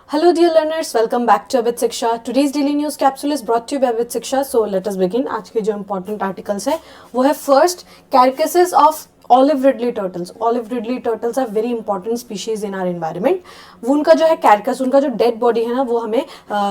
Hello dear learners, welcome back to Abid Shiksha. Today's daily news capsule is brought to you by Abid Shiksha. So let us begin. आज के जो important articles है वो है first carcasses of olive ridley turtles. Olive ridley turtles are very important species in our environment. वो उनका जो है carcass, उनका जो dead body है ना वो हमें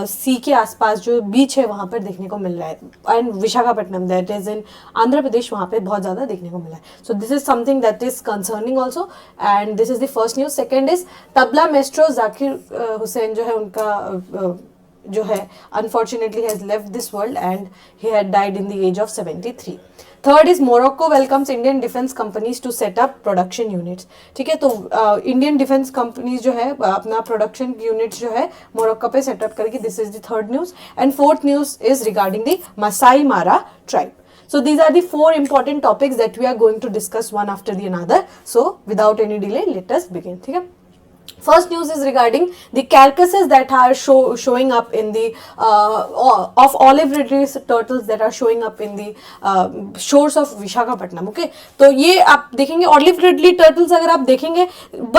सी के आसपास जो बीच है वहाँ पर देखने को मिल रहा है and Visakhapatnam that is in Andhra Pradesh वहाँ पे बहुत ज़्यादा देखने को मिला है. So this is something that is concerning also and this is the first news. Second is tabla maestro Zakir Hussain जो है उनका जो है unfortunately has left this world and he had died in the age of 73. Third is Morocco welcomes Indian defence companies to set up production units. ठीक है, तो Indian defence companies जो है अपना प्रोडक्शन यूनिट्स जो है मोरक्को पे setup करेगी. This is the third news. And fourth news is regarding the Maasai Mara tribe. So these are the four important topics that we are going to discuss one after the another. So without any delay, let us begin. ठीक है. First news is regarding the carcasses that are showing up in the of olive ridley turtles that are showing up in the shores of Visakhapatnam. Okay, तो ये आप देखेंगे olive ridley turtles अगर आप देखेंगे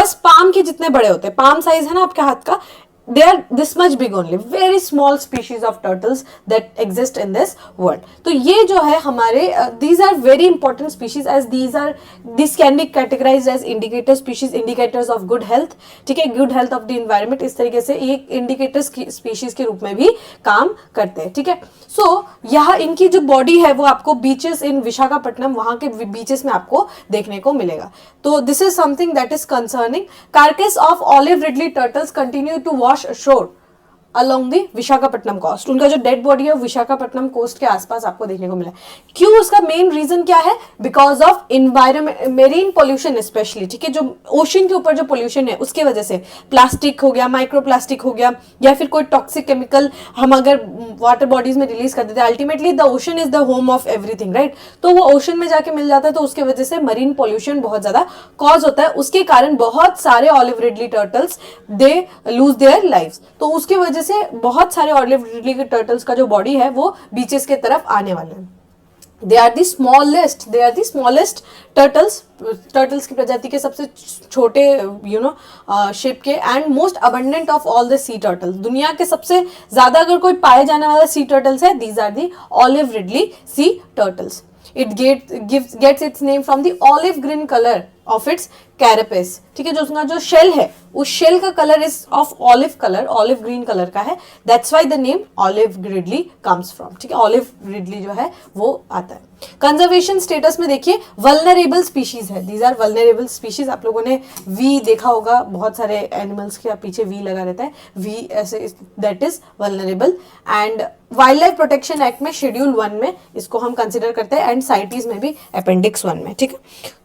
बस पाम के जितने बड़े होते हैं, पाम साइज है ना आपके हाथ का, they are this much big only, very small species of turtles that exist in this world. तो ये जो है हमारे these are very important species as these can be categorized as indicator species, indicators of good health. ठीक है, good health of the environment. इस तरीके से ये indicators की species के रूप में भी काम करते हैं. ठीक है, so यहाँ इनकी जो body है वो आपको beaches in विशाखापट्टनम वहाँ के beaches में आपको देखने को मिलेगा. तो this is something that is concerning. Carcass of olive ridley turtles continue to wash ashore along the Visakhapatnam coast. उनका जो डेड बॉडी है विशाखापट्टनम कोस्ट के आसपास आपको देखने को मिला. क्यों? उसका मेन रीजन क्या है? Because of environment, marine pollution specially. ठीक है, जो ओशन के ऊपर जो पोल्यूशन है उसके वजह से प्लास्टिक हो गया, माइक्रो प्लास्टिक हो गया, या फिर कोई टॉक्सिक केमिकल हम अगर वाटर बॉडीज में रिलीज कर देते हैं. Ultimately the ocean is the home of everything, right. तो वो ओशन में जाके मिल जाता है, तो उसके वजह से मरीन पोल्यूशन बहुत ज्यादा कॉज होता है. उसके कारण बहुत सारे olive ridley turtles they lose their lives. तो उसकी वजह से बहुत सारे ऑलिव रिडली टर्टल्स का जो बॉडी है वो बीचेस के तरफ आने वाले हैं. They are the smallest turtles की प्रजाति के सबसे छोटे शेप के and most abundant of all the C turtles. दुनिया के सबसे ज्यादा अगर कोई पाए जाने वाला सी टर्टल्स है, these are the olive ridley sea turtles. It gets its name from the olive green color of its carapace. ठीक है, जो उसका जो शेल है उस शेल का colour is of olive colour, olive green colour का है. That's why the name olive ridley comes from. ठीक है, ऑलिव रिडली जो है वो आता है. कंजर्वेशन स्टेटस में देखिए वल्नरेबल स्पीशीज है. These are vulnerable species. आप लोगों ने वी देखा होगा, बहुत सारे एनिमल्स के पीछे वी लगा रहता है, वी ऐसे, that is vulnerable. And wild life protection act में शेड्यूल 1 में इसको हम कंसिडर करते हैं एंड साइटीज में भी अपेंडिक्स 1 में. ठीक है,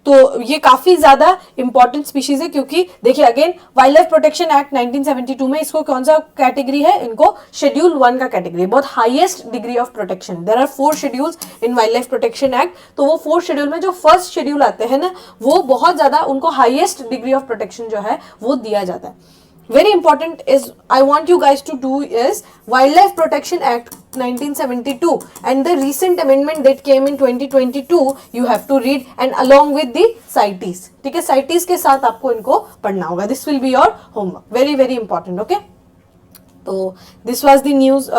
तो ये काफी ज्यादा इंपॉर्टेंट स्पीशीज है क्योंकि देखिए again wild life protection act 1972 में इसको कौन सा कैटेगरी है, इनको शेड्यूल 1 का कैटेगरी, बहुत highest degree of protection. There are 4 schedules in wildlife protection act. तो वो 4 शेड्यूल में जो फर्स्ट शेड्यूल आते हैं ना वो बहुत ज्यादा उनको हाईएस्ट डिग्री ऑफ प्रोटेक्शन जो है वो दिया जाता है. Very important is I want you guys to do is Wildlife Protection Act 1972 and the recent amendment that came in 2022 you have to read and along with the CITES. ठीक है, CITES के साथ आपको इनको पढ़ना होगा. This will be your homework. Very very important. Okay. तो this was the news.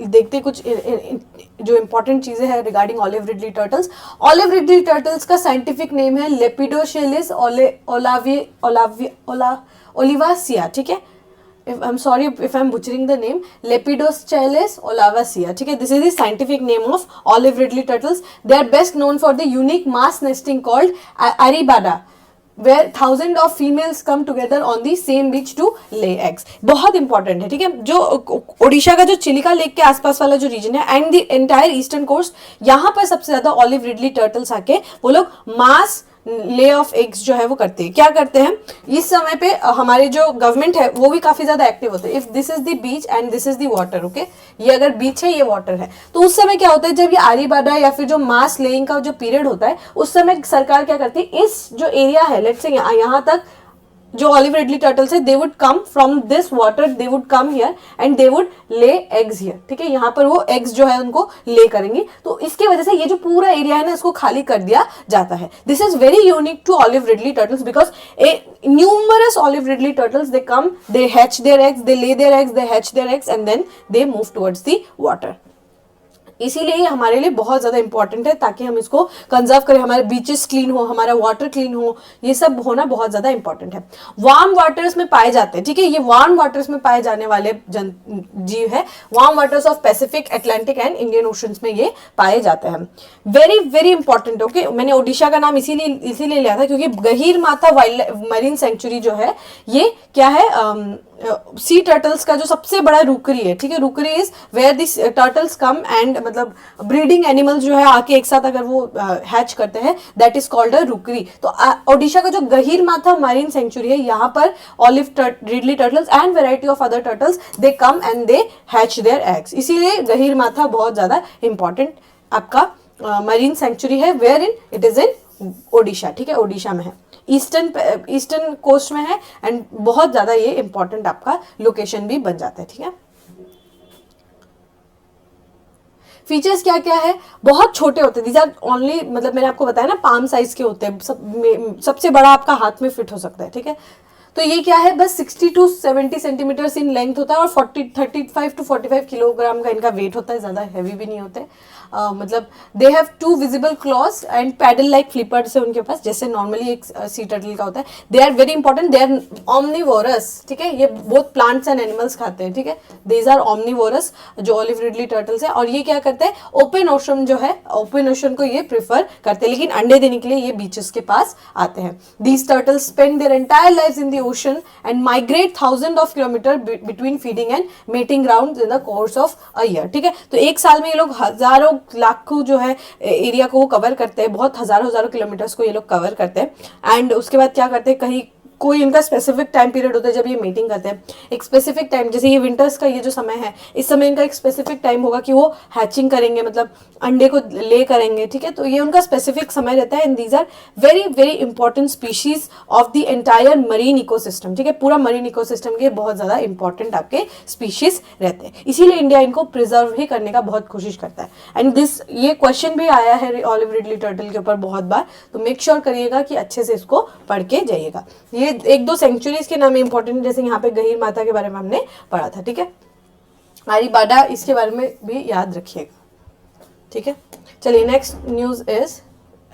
देखते कुछ जो इंपॉर्टेंट चीजें हैं regarding olive ridley turtles. Olive ridley turtles का साइंटिफिक नेम है लेपिडोशेलिस ओलिवासिया. ठीक है, I am sorry if I am butchering the name, Lepidochelys olivacea. ठीक है, this is the scientific name of olive ridley turtles. They are best known for the unique mass nesting called arribada where thousands of females come together on the same beach to lay eggs. बहुत important है. ठीक है, जो ओडिशा का जो Chilika lake के आसपास वाला जो रीजन है and the entire eastern coast, यहाँ पर सबसे ज्यादा ऑलिव रिडली टर्टल्स आके वो लोग मास ले ऑफ एग्स जो है वो करते हैं. क्या करते हैं इस समय पे हमारे जो गवर्नमेंट है वो भी काफी ज्यादा एक्टिव होते हैं. If this is the beach and this is the water, okay, ये अगर बीच है ये वाटर है, तो उस समय क्या होता है जब ये आरीबाडा या फिर जो मास लेइंग का जो पीरियड होता है उस समय सरकार क्या करती है, इस जो एरिया है लेट्स से यहाँ तक जो ऑलिव रिडली टर्टल्स है, they would come from this water, they would come here and they would lay eggs here, ठीक है, यहाँ पर वो एग्स जो है उनको ले करेंगी, तो इसकी वजह से ये जो पूरा एरिया है ना इसको खाली कर दिया जाता है. This is very unique to olive ridley turtles because numerous olive ridley turtles, they come, they hatch their eggs, they lay their eggs, they hatch their eggs and then they move towards the water. इसीलिए ये हमारे लिए बहुत ज़्यादा important है ताकि हम इसको कंजर्व करें, हमारे बीचेस क्लीन हो, हमारा वाटर क्लीन हो, ये सब होना बहुत ज़्यादा इंपॉर्टेंट है. वार्म वाटर्स में पाए जाते हैं, ठीक है, ये वार्म वाटर्स में पाए जाने वाले जीव है. Warm waters of Pacific, Atlantic and Indian oceans में ये पाए जाते हैं. Very very important. ओके, मैंने ओडिशा का नाम इसीलिए लिया था क्योंकि गहीर माथा वाइल्ड मरीन सेंचुरी जो है ये क्या है, सी टर्टल्स का जो सबसे बड़ा रूकरी है, ठीक है. Rookery is where this turtles come and मतलब ब्रीडिंग एनिमल्स जो है आके एक साथ अगर वो हैच करते हैं, दैट इज कॉल्ड अ रूकरी. तो ओडिशा का जो गहीर माथा मरीन सेंचुरी है, यहाँ पर olive ridley turtles and variety of other turtles they come and they hatch their eggs. इसीलिए गहीर माथा बहुत ज्यादा इंपॉर्टेंट आपका मरीन सेंचुरी है, where in it is in Odisha, ठीक है, ओडिशा में है, ईस्टर्न कोस्ट में है एंड बहुत ज्यादा ये इंपॉर्टेंट आपका लोकेशन भी बन जाता है, ठीक है. फीचर्स क्या क्या है, बहुत छोटे होते हैं, दीज आर ओनली, मतलब मैंने आपको बताया ना पाम साइज के होते हैं, सबसे बड़ा आपका हाथ में फिट हो सकता है, ठीक है. तो ये क्या है, बस 60 to 70 सेंटीमीटर्स इन लेंथ होता है और 35 to 45 किलोग्राम का इनका वेट होता है, ज़्यादा हैवी भी नहीं होते. मतलब they have 2 visible claws and paddle like flippers है उनके पास, जैसे नॉर्मली एक सी टर्टल का होता है. They are very important, they are omnivorous, ठीक है, ये बहुत प्लांट्स एंड एनिमल्स खाते हैं, ठीक है. दीज आर ऑमनीवोरस जो ऑलिव रिडली टर्टल्स है. और ये क्या करते हैं, ओपन ओशन जो है, ओपन ओशन को ये प्रेफर करते हैं, लेकिन अंडे देने के लिए ये बीचेस के पास आते हैं. These turtles spend their entire lives in the ocean and migrate thousands of kilometers between feeding and mating grounds in the course of a year, ठीक है. तो एक साल में ये लोग हजारों लाखों जो है एरिया को वो कवर करते हैं, बहुत हजारों किलोमीटर्स को ये लोग कवर करते हैं. एंड उसके बाद क्या करते हैं, कहीं कोई इनका स्पेसिफिक टाइम पीरियड होता है जब ये मीटिंग करते हैं, एक स्पेसिफिक टाइम, जैसे ये विंटर्स का ये जो समय है, इस समय इनका एक स्पेसिफिक टाइम होगा कि वो हैचिंग करेंगे, मतलब अंडे को ले करेंगे, ठीक है. तो ये उनका स्पेसिफिक समय रहता है. And these are very very important species of the entire marine ecosystem, ठीक है. पूरा मरीन इकोसिस्टम के बहुत ज्यादा इंपॉर्टेंट आपके स्पीशीज रहते हैं, इसीलिए इंडिया इनको प्रिजर्व ही करने का बहुत कोशिश करता है. एंड दिस, ये क्वेश्चन भी आया है ऑलिव रिडली टर्टल के ऊपर बहुत बार, तो मेक श्योर करिएगा कि अच्छे से इसको पढ़ के जाइएगा. ये एक दो सेंचुरीज के नाम इंपॉर्टेंट, जैसे यहाँ पे गहीर माता के बारे में हमने पढ़ा था, ठीक है. आरीबाडा, इसके बारे में भी याद रखिएगा, ठीक है. चलिए, नेक्स्ट न्यूज इज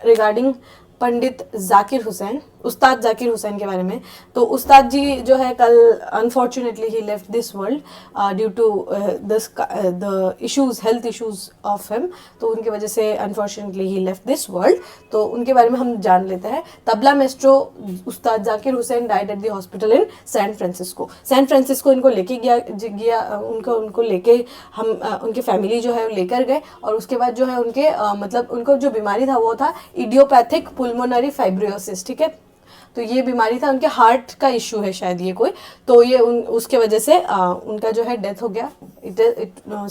रिगार्डिंग पंडित जाकिर हुसैन, उस्ताद जाकिर हुसैन के बारे में. तो उस्ताद जी जो है कल अनफॉर्चुनेटली ही left this world due to this the issues, health issues of him. तो उनकी वजह से अनफॉर्चुनेटली ही लेफ्ट दिस वर्ल्ड. तो उनके बारे में हम जान लेते हैं. Tabla maestro Ustad Zakir Hussain died at the hospital in San Francisco. San Francisco इनको लेके गया उनको लेके हम उनकी फैमिली जो है लेकर गए. और उसके बाद जो है उनके मतलब उनको जो बीमारी था वो था इडियोपैथिक पुल्मोनरी फाइब्रोसिस, ठीक है. तो ये बीमारी था, उनके हार्ट का इशू है शायद ये कोई, तो ये उसके वजह से उनका जो है डेथ हो गया. इट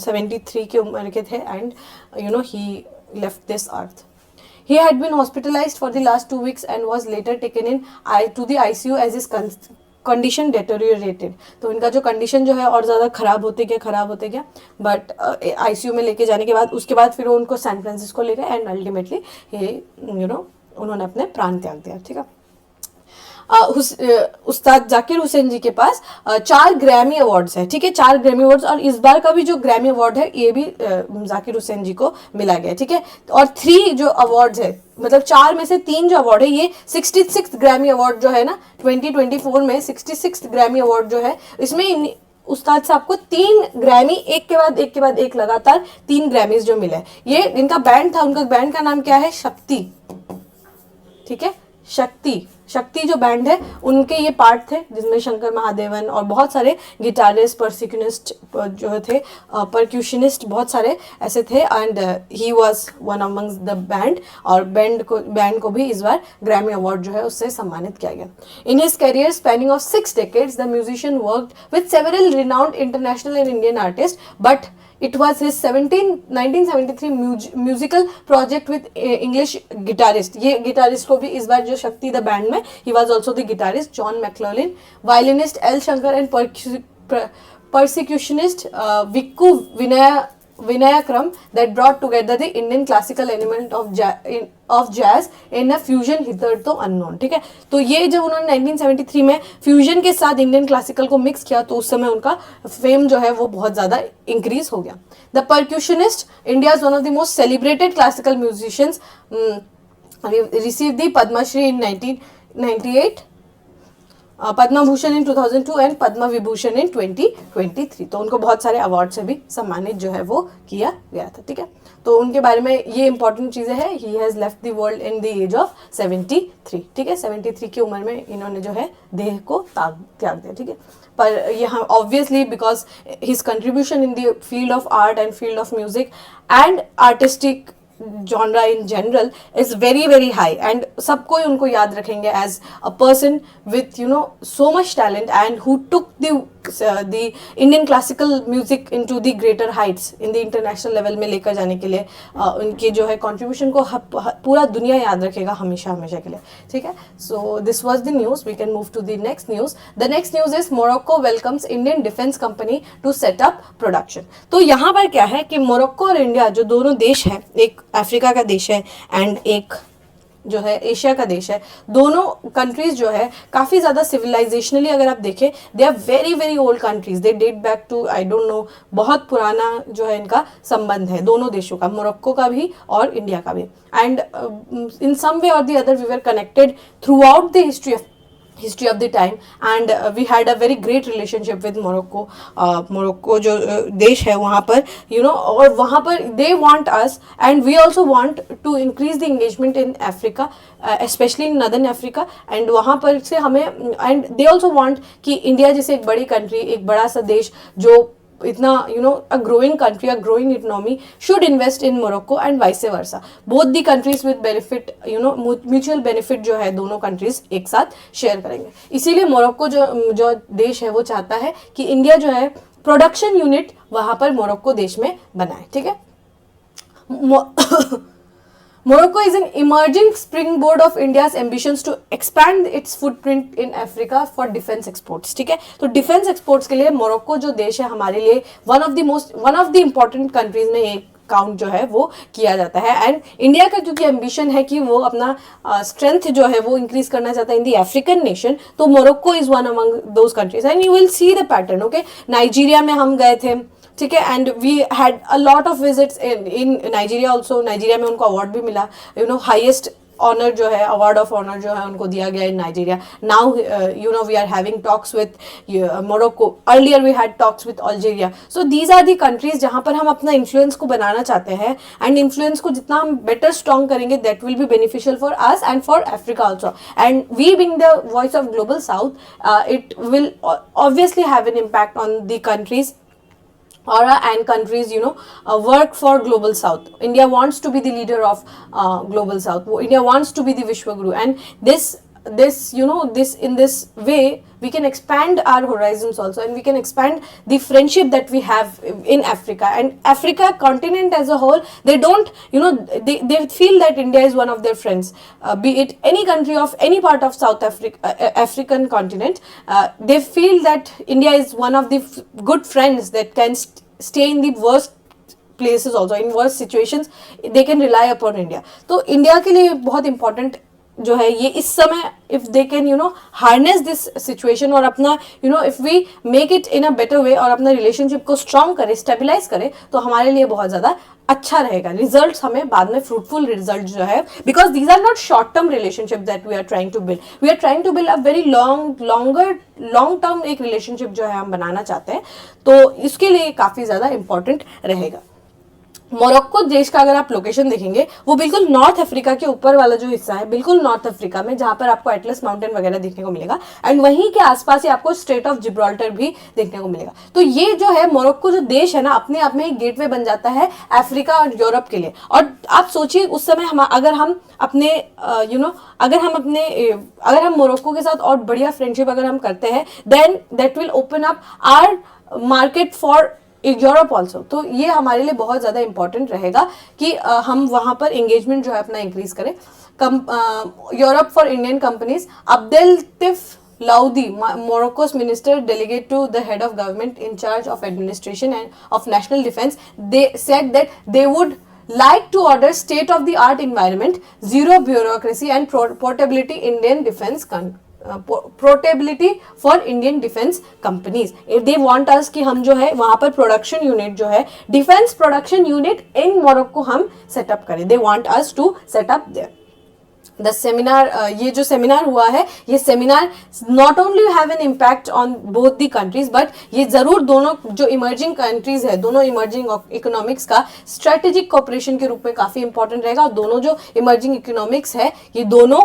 73 की उम्र के थे and you know he left this earth. He had been hospitalized for the last 2 weeks and was later taken in to the ICU as his condition deteriorated. तो इनका जो कंडीशन जो है और ज़्यादा ख़राब होते गया, बट ICU में लेके जाने के बाद उसके बाद फिर वो उनको सैन फ्रांसिस्को ले गए एंड अल्टीमेटली ये उन्होंने अपने प्राण त्याग दिया, ठीक है. उस्ताद जाकिर हुसैन जी के पास 4 ग्रैमी अवार्ड्स है, ठीक है, 4 ग्रैमी अवार्ड्स. और इस बार का भी जो ग्रैमी अवार्ड है ये भी जाकिर हुसैन जी को मिला गया, ठीक है. और 3 जो अवार्ड्स है, मतलब 4 में से 3 जो अवार्ड है, ये 66 ग्रैमी अवार्ड जो है ना 2024 में 66 ग्रैमी अवार्ड जो है, इसमें उस्ताद साहब को 3 ग्रैमी एक के बाद एक लगातार 3 ग्रैमीज जो मिले. ये इनका बैंड था, उनका बैंड का नाम क्या है, शक्ति, ठीक है. शक्ति जो बैंड है उनके ये पार्ट थे जिसमें शंकर महादेवन और बहुत सारे गिटारिस्ट, परक्यूशनिस्ट जो थे, परक्यूशनिस्ट बहुत सारे ऐसे थे. And he was one amongst the band. और बैंड को भी इस बार ग्रैमी अवार्ड जो है उससे सम्मानित किया गया. In his career spanning of 6 decades the musician worked with several renowned international and Indian artist, but It was his 1973 musical project with English guitarist. ये guitarist को भी इस बार जो शक्ति द बैंड में he was also the guitarist, John McLaughlin, violinist L. Shankar and percussionist Vikku Vinayakram that brought together the Indian classical element of jazz in a fusion hitherto unknown. ठीक है, तो ये जब उन्होंने 1973 में फ्यूजन के साथ इंडियन क्लासिकल को मिक्स किया तो उस समय उनका फेम जो है वो बहुत ज़्यादा इंक्रीज हो गया. The परक्यूशनिस्ट, India one of the most celebrated classical musicians, receive the Padmashri in 1998, Padma Bhushan in 2002 and Padma Vibhushan इन 2023. तो उनको बहुत सारे अवार्ड से भी सम्मानित जो है वो किया गया था. ठीक है, तो उनके बारे में ये इंपॉर्टेंट चीज़ें हैं. He has left the world in the age of 73. ठीक है, 73 की उम्र में इन्होंने जो है देह को त्याग दिया. ठीक है, पर यहाँ obviously because his contribution in the field of art and field of music and artistic genre in general is very very high, and सबको उनको याद रखेंगे as a person with so much talent and who took the Indian classical music into the greater heights in the international level में लेकर जाने के लिए उनके जो है contribution को पूरा दुनिया याद रखेगा हमेशा हमेशा के लिए. ठीक है, so this was the news. We can move to the next news. The next news is Morocco welcomes Indian defense company to set up production. तो यहाँ पर क्या है कि मोरक्को और इंडिया जो दोनों देश हैं, एक अफ्रीका का देश है एंड एक जो है एशिया का देश है, दोनों कंट्रीज जो है काफ़ी ज़्यादा सिविलाइजेशनली अगर आप देखें they are very very old countries. They date back to I don't know, बहुत पुराना जो है इनका संबंध है दोनों देशों का, मोरक्को का भी और इंडिया का भी. एंड इन सम वे और the other we were connected throughout the history of the time, and we had a very great relationship with Morocco. Morocco जो देश है वहाँ पर और वहाँ पर they want us and we also want to increase the engagement in Africa, especially in Northern Africa, and वहाँ पर से हमें and they also want कि इंडिया जैसे एक बड़ी कंट्री, एक बड़ा सा देश जो इतना a growing country, a growing economy should invest in Morocco and vice versa. Both the countries with benefit, mutual benefit जो है दोनों countries एक साथ शेयर करेंगे. इसीलिए मोरक्को जो देश है वो चाहता है कि इंडिया जो है प्रोडक्शन यूनिट वहाँ पर मोरक्को देश में बनाए. ठीक है, Morocco is an emerging springboard of India's ambitions to expand its footprint in Africa for defense exports. ठीक है, तो डिफेंस एक्सपोर्ट्स के लिए मोरक्को जो देश है हमारे लिए one of the important countries में एक काउंट जो है वो किया जाता है. एंड इंडिया का क्योंकि एम्बिशन है कि वो अपना स्ट्रेंथ जो है वो इंक्रीज करना चाहता है इन द अफ्रीकन नेशन, तो Morocco is one among those countries and you will see the pattern. Okay, Nigeria में हम गए थे. ठीक है, and we had a lot of visits in Nigeria also. Nigeria में उनको अवार्ड भी मिला, हाईएस्ट ऑनर जो है, अवार्ड ऑफ ऑनर जो है उनको दिया गया in Nigeria. Now we are having talks with Morocco. Earlier we had talks with Algeria. So these are the countries जहाँ पर हम अपना इन्फ्लुएंस को बनाना चाहते हैं, एंड इन्फ्लुएंस को जितना हम बेटर स्ट्रॉन्ग करेंगे that will be beneficial for us and for Africa also. And we being the voice of global south, it will obviously have an impact on the countries and countries work for global south. India wants to be the leader of global south. India wants to be the Vishwaguru, and this in this way we can expand our horizons also, and we can expand the friendship that we have in Africa. And Africa continent as a whole, they don't they feel that India is one of their friends, be it any country of any part of South African continent. They feel that India is one of the good friends that can stay in the worst places also, in worst situations they can rely upon India. तो India के लिए बहुत important जो है ये इस समय, if they can harness this situation और अपना if we make it in a better way और अपना रिलेशनशिप को स्ट्रॉन्ग करे, स्टेबिलाईज करे, तो हमारे लिए बहुत ज़्यादा अच्छा रहेगा. रिजल्ट्स हमें बाद में फ्रूटफुल रिजल्ट जो है, because these are not short term relationship that we are trying to build. We are trying to build a very long term एक रिलेशनशिप जो है हम बनाना चाहते हैं. तो इसके लिए काफ़ी ज़्यादा इंपॉर्टेंट रहेगा. मोरक्को देश का अगर आप लोकेशन देखेंगे वो बिल्कुल नॉर्थ अफ्रीका के ऊपर वाला जो हिस्सा है, बिल्कुल नॉर्थ अफ्रीका में, जहाँ पर आपको एटलस माउंटेन वगैरह देखने को मिलेगा, एंड वहीं के आसपास ही आपको स्ट्रेट ऑफ जिब्राल्टर भी देखने को मिलेगा. तो ये जो है मोरक्को जो देश है ना, अपने आप में एक गेटवे बन जाता है अफ्रीका और यूरोप के लिए. और आप सोचिए उस समय अगर हम मोरक्को के साथ और बढ़िया फ्रेंडशिप अगर हम करते हैं, then that will open up our market for Europe also. तो ये हमारे लिए बहुत ज़्यादा इंपॉर्टेंट रहेगा कि हम वहाँ पर एंगेजमेंट जो है अपना इंक्रीज करें। Europe for Indian companies, Abdellatif Laudi, Morocco's minister delegate to the head of government in charge of administration and of national defense, they said that they would like to order state of the art environment, zero bureaucracy and portability Indian defense portability for Indian defense companies. If they want us कि हम जो है वहाँ पर production unit जो है defence production unit in Morocco हम setup करें, they want us to set up there. The seminar, ये जो सेमिनार हुआ है, ये seminar not only have an impact on both the countries, but ये जरूर दोनों जो इमर्जिंग कंट्रीज है, दोनों इमर्जिंग इकोनॉमिक्स का स्ट्रेटेजिक कोऑपरेशन के रूप में काफी इंपॉर्टेंट रहेगा। और दोनों जो इमर्जिंग इकोनॉमिक्स है ये दोनों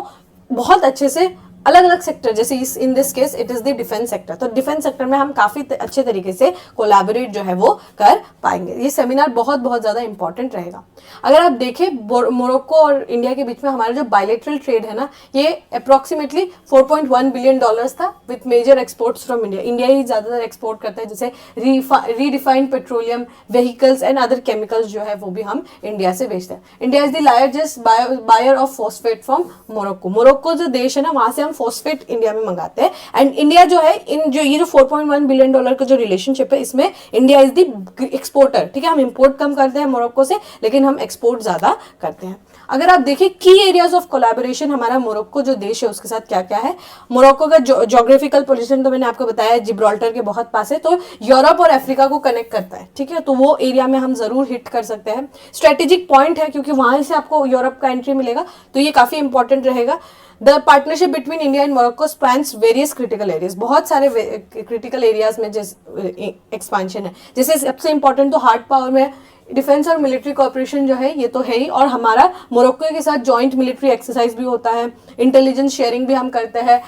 बहुत अच्छे से अलग अलग सेक्टर, जैसे in this case it is the defence sector, तो डिफेंस सेक्टर में हम काफी अच्छे तरीके से कोलैबोरेट जो है वो कर पाएंगे। ये सेमिनार बहुत बहुत ज्यादा इंपॉर्टेंट रहेगा। अगर आप देखें मोरक्को और इंडिया के बीच में हमारा जो बायलैटरल ट्रेड है ना, ये अप्रोक्सीमेटली $4.1 बिलियन था with major exports from India. India ही ज्यादातर एक्सपोर्ट करता है, जैसे refined petroleum, vehicles and other chemicals जो है वो भी हम इंडिया से बेचते हैं। India is the largest buyer of phosphate from Morocco. Morocco जो देश है ना, वहां से फॉस्फेट इंडिया में मंगाते हैं। एंड इंडिया जो है ये जो $4.1 बिलियन का जो रिलेशनशिप है, इसमें इंडिया इज द एक्सपोर्टर। ठीक है, हम इंपोर्ट कम करते हैं मोरक्को से, लेकिन हम एक्सपोर्ट ज्यादा करते हैं। अगर आप देखिए की एरियाज ऑफ कोलैबोरेशन हमारा मोरक्को जो देश है उसके साथ क्या क्या है। मोरक्को का ज्योग्राफिकल पोजीशन तो मैंने आपको बताया, जिब्राल्टर के बहुत पास है, तो यूरोप और अफ्रीका को कनेक्ट करता है। ठीक है, तो वो एरिया में हम जरूर हिट कर सकते हैं। स्ट्रेटेजिक पॉइंट है क्योंकि वहां से आपको यूरोप का एंट्री मिलेगा, तो ये काफी इंपॉर्टेंट रहेगा। The partnership between India and Morocco spans various critical areas, बहुत सारे क्रिटिकल एरियाज में एक्सपांशन है। जैसे सबसे इंपॉर्टेंट तो हार्ड पावर में डिफेंस और मिलिट्री कोऑपरेशन जो है ये तो है ही, और हमारा मोरक्को के साथ जॉइंट मिलिट्री एक्सरसाइज भी होता है, इंटेलिजेंस शेयरिंग भी हम करते हैं,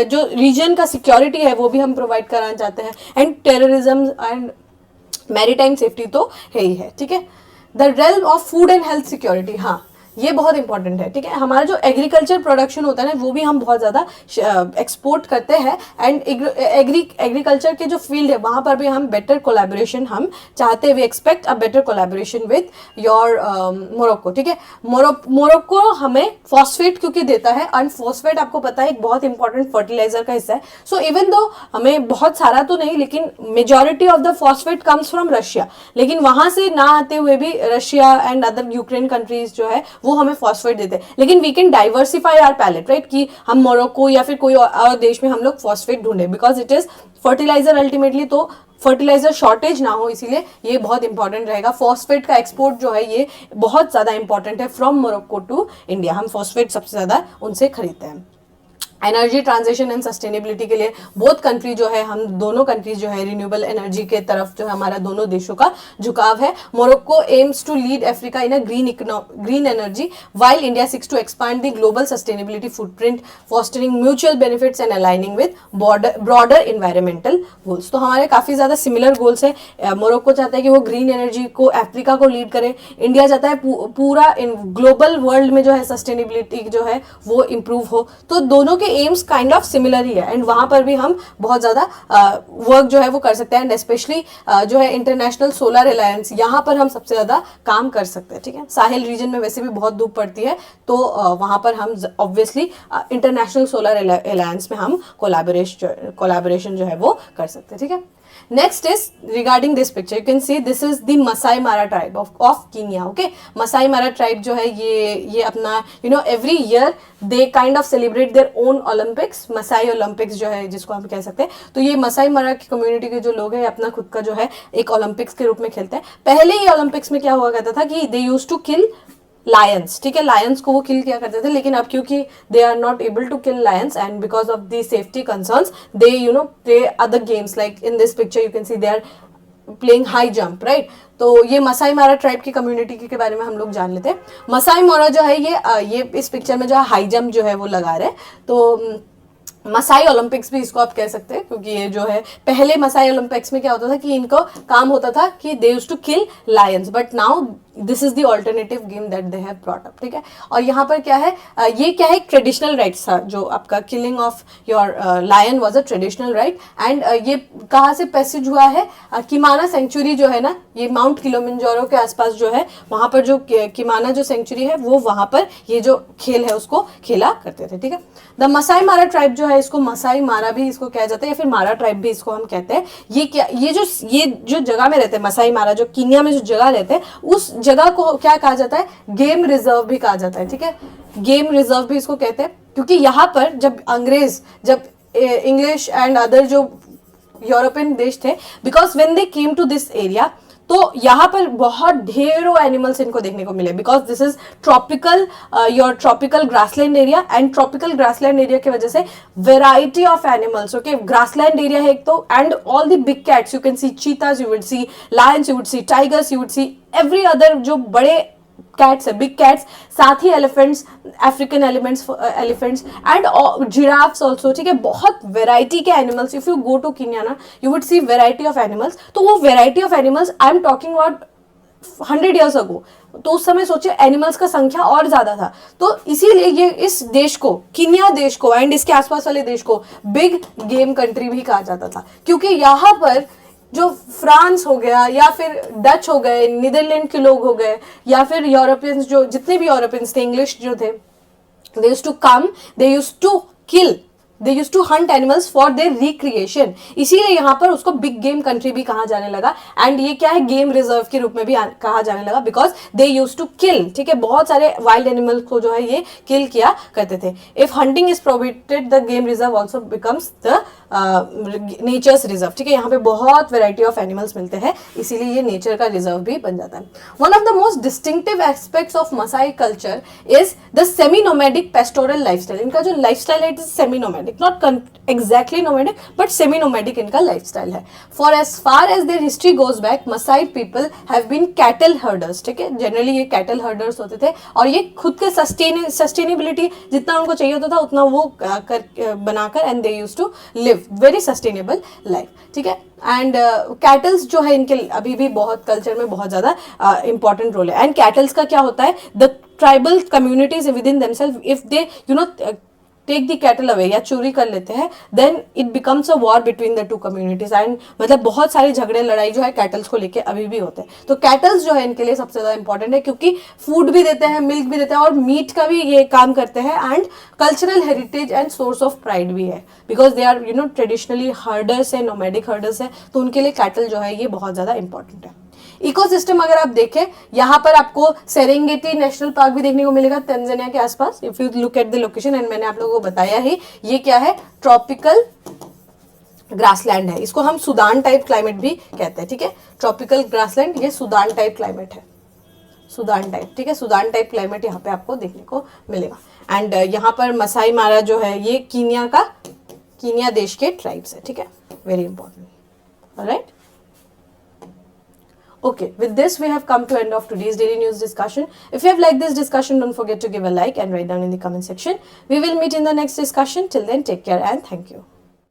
जो रीजन का सिक्योरिटी है वो भी हम प्रोवाइड कराना चाहते हैं, and terrorism and maritime safety तो है ही है। ठीक है, the realm of food and health security, हाँ ये बहुत इंपॉर्टेंट है। ठीक है, हमारा जो एग्रीकल्चर प्रोडक्शन होता है ना, वो भी हम बहुत ज़्यादा एक्सपोर्ट करते हैं, एंड एग्रीकल्चर के जो फील्ड है वहाँ पर भी हम बेटर कोलैबोरेशन हम चाहते हैं। We expect a better collaboration with your Morocco. ठीक है, मोरक्को हमें फॉस्फेट क्योंकि देता है, एंड फॉस्फेट आपको पता है एक बहुत इंपॉर्टेंट फर्टिलाइजर का हिस्सा है। सो इवन दो हमें बहुत सारा तो नहीं, लेकिन majority of the phosphate comes from Russia, लेकिन वहाँ से ना आते हुए भी Russia and other Ukraine countries जो है वो हमें फॉस्फेट देते हैं। लेकिन we can diversify our palette, right, कि हम मोरक्को या फिर कोई और देश में हम लोग फॉस्फेट ढूंढे, because it is fertiliser ultimately, तो फर्टिलाइजर शॉर्टेज ना हो, इसीलिए ये बहुत इंपॉर्टेंट रहेगा। फॉस्फेट का एक्सपोर्ट जो है ये बहुत ज्यादा इंपॉर्टेंट है फ्रॉम मोरक्को टू इंडिया, हम फॉस्फेट सबसे ज्यादा उनसे खरीदते हैं। एनर्जी ट्रांजिशन एंड सस्टेनेबिलिटी के लिए बोथ कंट्री जो है, हम दोनों कंट्रीज जो है रिन्यूएबल एनर्जी के तरफ जो है हमारा दोनों देशों का झुकाव है। Morocco aims to lead Africa in a green energy while India seeks to expand the global sustainability footprint, fostering mutual benefits and aligning with broader environmental goals. तो हमारे काफी ज्यादा सिमिलर गोल्स है। मोरक्को चाहता है कि वो ग्रीन एनर्जी को अफ्रीका को लीड करे, इंडिया चाहता है पूरा ग्लोबल वर्ल्ड में जो है सस्टेनेबिलिटी जो है वो इम्प्रूव हो। तो दोनों के एम्स काइंड ऑफ सिमिलर ही है, एंड वहां पर भी हम बहुत ज्यादा वर्क जो है वो कर सकते हैं, एंड स्पेशली जो है इंटरनेशनल सोलर अलायंस, यहाँ पर हम सबसे ज्यादा काम कर सकते हैं। ठीक है, साहिल रीजन में वैसे भी बहुत धूप पड़ती है, तो वहां पर हम ऑब्वियसली इंटरनेशनल सोलर अलायंस में हम कोलैबोरेशन जो है वो कर सकते हैं। ठीक है, next is regarding this picture, you can see this is the Masai Mara tribe of Kenya. Okay, Masai Mara tribe जो है ये अपना every year they kind of celebrate their own Olympics, Masai Olympics जो है जिसको हम कह सकते हैं। तो ये Masai Mara की कम्युनिटी के जो लोग हैं अपना खुद का जो है एक ओलंपिक्स के रूप में खेलते हैं। पहले ये ओलंपिक्स में क्या हुआ करता था कि they used to kill Lions. ठीक है, लायंस को वो किल किया करते थे, लेकिन अब क्योंकि they are not able to kill lions and because of the safety concerns they play other games, like in this picture you can see they are playing high jump, right. तो ये मसाई मारा ट्राइब की community के बारे में हम लोग जान लेते हैं। मसाई मारा जो है ये इस पिक्चर में जो है हाई जंप जो है वो लगा रहे हैं, तो मसाई ओलंपिक्स भी इसको आप कह सकते हैं, क्योंकि ये जो है पहले मसाई ओलंपिक्स में क्या होता था कि इनको काम होता था कि they used to kill lions, but now this is the alternative game that they have brought up, ठीक है। और यहाँ पर क्या है, ये क्या है, ट्रेडिशनल राइट्स था, जो आपका killing of your lion was a traditional rite. And ये कहाँ से पैसेज हुआ है, किमाना सेंचुरी जो है ना, ये माउंट किलिमंजारो के आसपास जो है, वहां पर जो किमाना जो सेंचुरी है, वो वहां पर ये जो खेल है उसको खेला करते थे, ठीक है। द मसाई मारा ट्राइब जो है, इसको मसाई मारा भी इसको कहा जाता है, या फिर मारा ट्राइब भी इसको हम कहते हैं। ये क्या, ये जो जगह में रहते हैं मसाई मारा, जो कीनिया में जो जगह रहते हैं, उस जगह को क्या कहा जाता है, गेम रिजर्व भी कहा जाता है, ठीक है। गेम रिजर्व भी इसको कहते हैं, क्योंकि यहाँ पर जब अंग्रेज, जब इंग्लिश एंड अदर जो यूरोपियन देश थे, because when they came to this area, तो यहाँ पर बहुत ढेरों एनिमल्स इनको देखने को मिले, because this is tropical, your tropical grassland area, and tropical grassland area की वजह से variety of animals, okay, grassland area है एक तो, and all the big cats, you can see cheetahs, you would see lions, you would see tigers, you would see every other जो बड़े cats है, big cats, साथ ही elephants, African elephants and giraffes also, ठीक है। बहुत variety के animals, if you go to Kenya ना, you would see variety of animals. तो वो variety of animals I am talking about 100 years ago, तो उस समय सोचिए एनिमल्स का संख्या और ज्यादा था। तो इसीलिए ये इस देश को, कीनिया देश को एंड इसके आसपास वाले देश को बिग गेम कंट्री भी कहा जाता था, क्योंकि यहाँ पर जो फ्रांस हो गया, या फिर डच हो गए, नीदरलैंड के लोग हो गए, या फिर यूरोपियंस, जो जितने भी यूरोपियंस थे, इंग्लिश जो थे, they used to come, they used to kill, they used to hunt animals for their recreation। इसीलिए यहाँ पर उसको बिग गेम कंट्री भी कहा जाने लगा, एंड ये क्या है, गेम रिजर्व के रूप में भी कहा जाने लगा, because they used to kill, ठीक है। बहुत सारे वाइल्ड एनिमल्स को जो है ये किल किया करते थे। If hunting is prohibited, the game reserve also becomes the natures reserve, ठीक है। यहाँ पे बहुत वेराइटी ऑफ एनिमल्स मिलते हैं, इसीलिए ये नेचर का रिजर्व भी बन जाता है। One of the most distinctive aspects of Maasai culture is the semi nomadic pastoral lifestyle. इनका जो लाइफस्टाइल है, it is semi nomadic, not exactly nomadic but semi nomadic इनका लाइफस्टाइल है। For as far as their history goes back, Maasai people have been cattle herders, ठीक है। Generally ये cattle herders होते थे, और ये खुद के सस्टेनेबिलिटी जितना उनको चाहिए होता था उतना वो बनाकर, and they used to live very sustainable life, ठीक है। एंड कैटल्स जो है इनके अभी भी बहुत कल्चर में बहुत ज्यादा इंपॉर्टेंट रोल है। एंड कैटल्स का क्या होता है, the tribal communities within themself, if they you know take the cattle away या चोरी कर लेते हैं, then it becomes a war between the two communities, and मतलब बहुत सारे झगड़े लड़ाई जो है कैटल्स को लेके अभी भी होते हैं। तो कैटल्स जो है इनके लिए सबसे ज्यादा इंपॉर्टेंट है, क्योंकि फूड भी देते हैं, मिल्क भी देते हैं, और मीट का भी ये काम करते हैं, and cultural heritage and source of pride भी है, because they are traditionally herders है, नोमैडिक हर्डर्स है, तो उनके लिए कैटल जो है ये बहुत ज्यादा इंपॉर्टेंट है। इकोसिस्टम अगर आप देखें, यहाँ पर आपको सेरेंगेटी नेशनल पार्क भी देखने को मिलेगा तंजानिया के आसपास, if you look at the location, and मैंने आप लोगों को बताया ही, ये क्या है, ट्रॉपिकल ग्रासलैंड है। इसको हम सुदान टाइप क्लाइमेट भी कहते हैं, ठीक है। ट्रॉपिकल ग्रासलैंड, ये सुदान टाइप क्लाइमेट है, सुदान टाइप, ठीक है। सुदान टाइप क्लाइमेट यहाँ पे आपको देखने को मिलेगा। एंड यहाँ पर मसाई मारा जो है ये कीनिया देश के ट्राइब्स है, ठीक है, very important, alright. Okay, with this we have come to end of today's daily news discussion. If you have liked this discussion, don't forget to give a like and write down in the comment section. We will meet in the next discussion. Till then, take care and thank you.